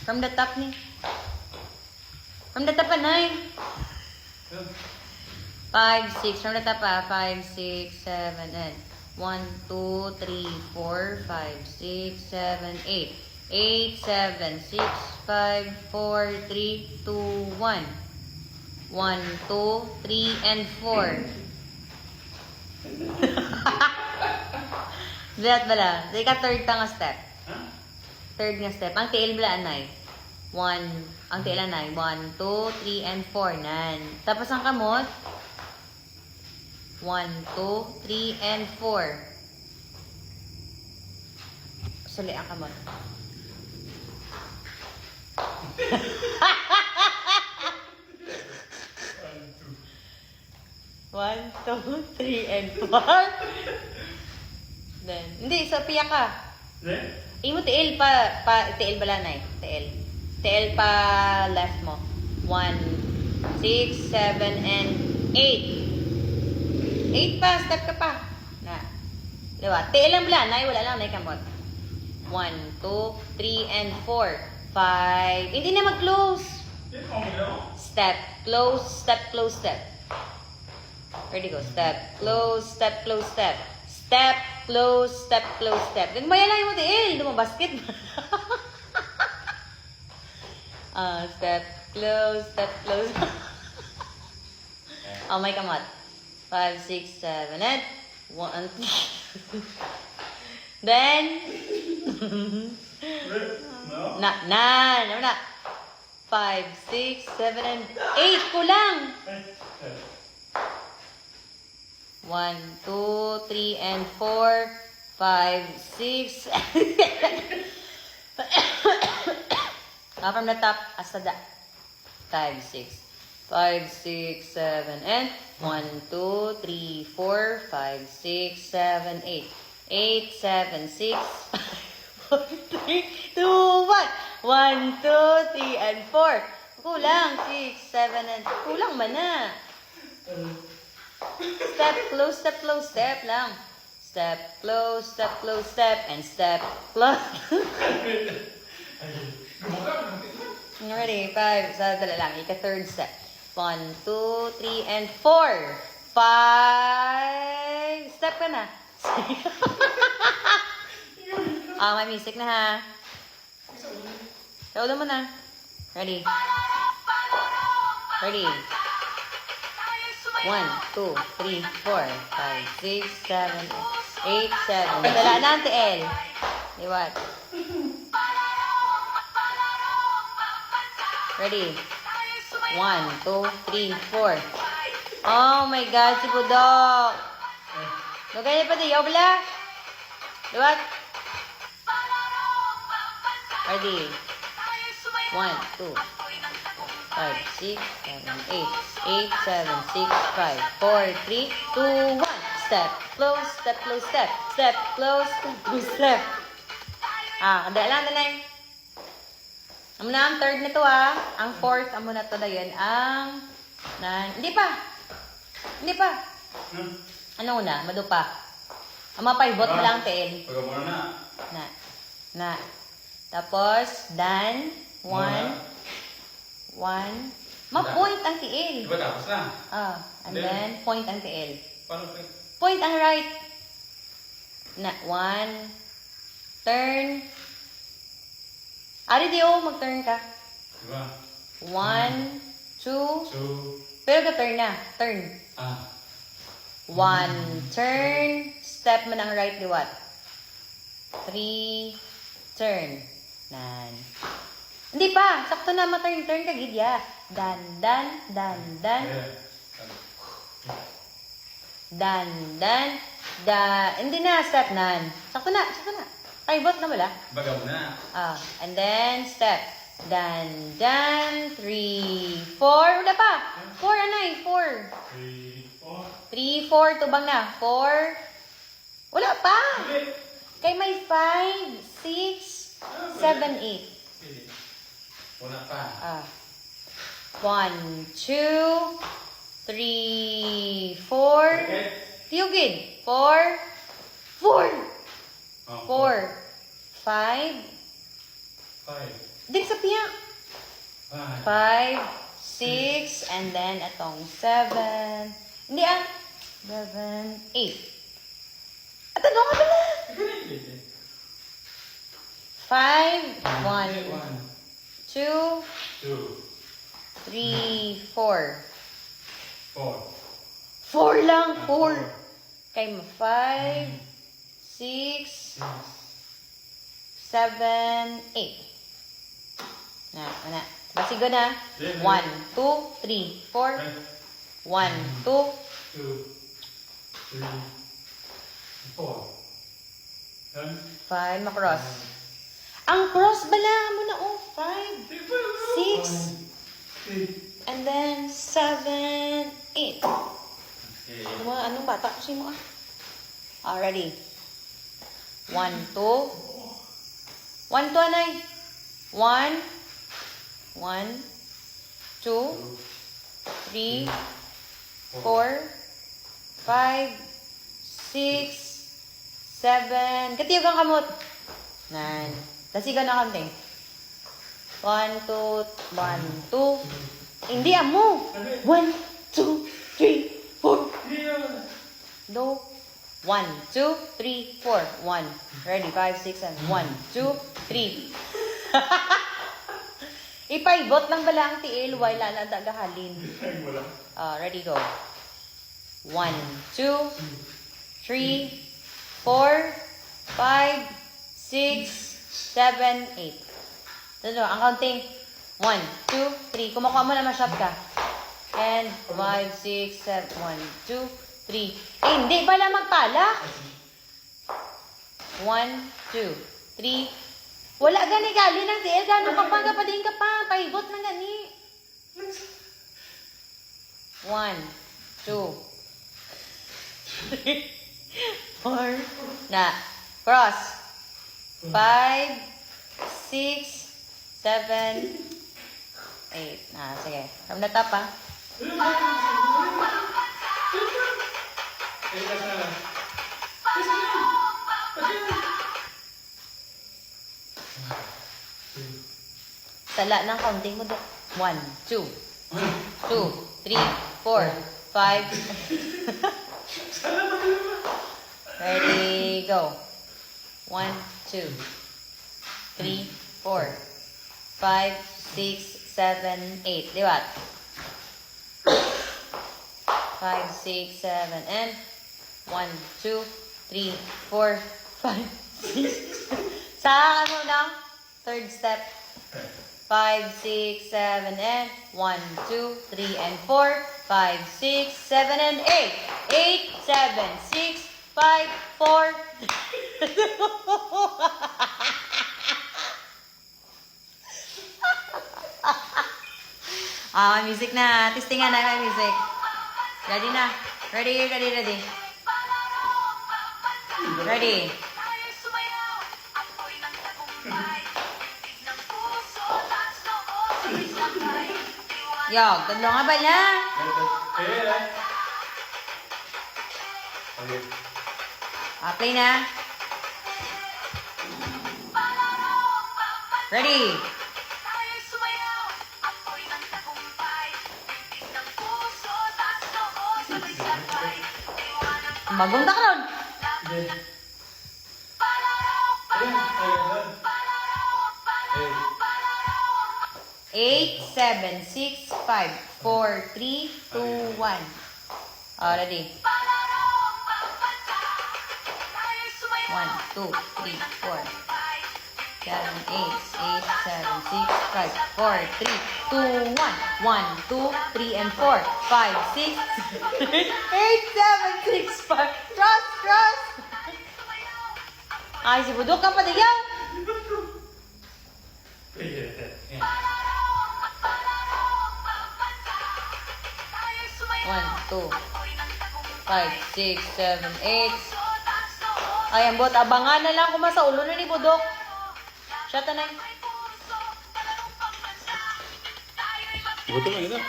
From the top ni. From the top, Anay. 5, 6. From the top, 5, 6, 7, and 1, 2, 3, 4, 5, 6, 7, 8. 8, 7, 6, 5, 4, 3, 2, 1. 1, 2, 3, and 4. Lahat bala. Di ka third ka nga step. Third nga step. Ang tiil bala, Anay. 1. Ang tiil, Anay. 1, 2, 3, and 4. Nan. Tapos ang kamot. 1, 2, 3, and 4. Suli ang kamot. One, 2, 3, and 4. Then, hindi, so piyak ka. Imo tiil tiil bala na eh. Tiil pa left mo. 1, 6, 7, and 8. 8 pa, step ka pa. Na. Diba? Tiil lang bala na, wala lang na ikamot. 1, 2, 3, and 4. 5. Hindi na mag-close. Step, close, step, close, step. Ready, go. Step, close, step, close, step. Step, close, step, close, step. Ganun lang yung tiil. Dumabasket. Step, close, step, close. Oh, may kamot. 5, 6, 7, and 1, 2. Then, na. 5, 6, 7, and 8. Kulang. 1, 2, 3, and 4, 5, 6. From the top, hasta the 5, 6. 5, 6, 7, and 1, 2, 3, 4, 5, 6, 7, 8. 8, 7, 6, 5, 4, 3, 2, 1. 1, 2, 3, and 4. Kulang. 6, 7, and... Kulang man na. Step, close, step, close, step lang. Step, close, step, close, step, and step, close. Ready? 5. Sadala lang. Ika-third step. 1, 2, 3, and 4. 5. Step ka na. May music na ha. Saulo mo na. Ready? Ready? 1, 2, 3, 4, 5, 6, 7, 8, 7. Dala na ang tiil. Liwat. Ready? 1, 2, 3, 4. Oh my God, si Budok. Lugay pa di. Obla. Liwat. Ready? 1, 2, 5, 6, 7, 8. 8, 7, 6, 5, 4, 3, 2, 1. Step, close, step, close, step. Step, close, step, close, step. Kada lang. Amo na ang third nito Ang fourth, amo na to na yun. Hindi pa. Ano una? Mado pa. Ang mapahibot mo lang, tiil. Pagkamuna na. Na. Tapos, dan. 1. Ma-point ang tiil. Diba tapos na? And then, point ang tiil. Paano pa? Point ang right. 1. Turn. Di mag-turn ka. Diba? 1, 2. 2. Pero ka-turn na. Turn. 1. Turn. Step mo ng right liwat. 3. Turn. 9. Hindi pa. Sakto na ma-turn. Turn ka, gidya. Dan. Hindi na. Step 9. Sakto na. Paibot na wala. Baga mo na. And then, step. Dan. 3, 4. Wala pa. 4, anay. 4. 3, 4. Tubang na. 4. Wala pa. Kay may 5, 6, 7, 8. Wala pa. 1, 2, 3, 4. Tiyugid. 4. 4. 5. 5. Din sa piya. 5, 6, and then itong 7. Hindi 7, 8. At ano ka pala? 5, 1, 2, 3, 4. 4 lang, 4. Kay mo, 5, 6, 7, 8. Na. Basigo na. 1, 2, 3, 4. 1, 2. 5, makross. Ang cross bala mo na, 5, 6, and then 7, 8. Anong bata kasi mo Ready. 1, 2. 1, 2, anay. 1, 2, 3, 4, 5, 6, 7. Katiyog ang kamot. 9. Dasigan na kanting. 1, 2, 1, 2. Hindi mo. 1, 2, 3, 4. Do. 1, 2, 3, 4. 1. Ready. 5, 6, 7. 1, 2, 3. Ipaibot lang bala ang tiil while lalanda gahalin. Ready, go. 1, 2, 3, 4, 5, 6, 7, 8. Ano, ang counting. 1, 2, 3. Kumukuha mo na ma-shot ka. And 5, 6, 7, 1, 2, 3. Hindi pala magpala. 1, 2, 3. Wala gani gali ng tiil. Gano'ng pagpangga pa din ka pa. Paibot na gani. 1, 2, 3, 4. Na. Cross. 5, 6, 7, 8. Sige. From the top, Sala ng counting mo doon. 1, 2, 3, 4, 5. Ready, go. 1, 2, 3, 4, 5, 6, 7, 8. Liwat. 5, 6, 7, and 1, 2, 3, 4, 5, 6. Sa ano na? Third step. 5, 6, 7, and 1, 2, 3, and 4. 5, 6, 7, and 8. 8, 7, 6, 5, 4. May music na. Testingan na may music. Ready na. Ready. Ready. Yo, ganda nga ba niya? Play na. Ready. Maganda ka ron. 8, 7, 6, 5, 4, 3, 2, 1. Ready. 1, 2, 3, 4, 7, 8, 7, 6, 5, 4, 3, 2, 1. 1, 2, 3, and 4, 5, 6, 8, 7, 6, 5. Cross. Ay, si Budok ka pa diyaw. 1, 2, 5, 6, 7, 8. Ay, ambot. Abangan na lang kung sa ulo na ni Budok. Shot na. Buto lang ito.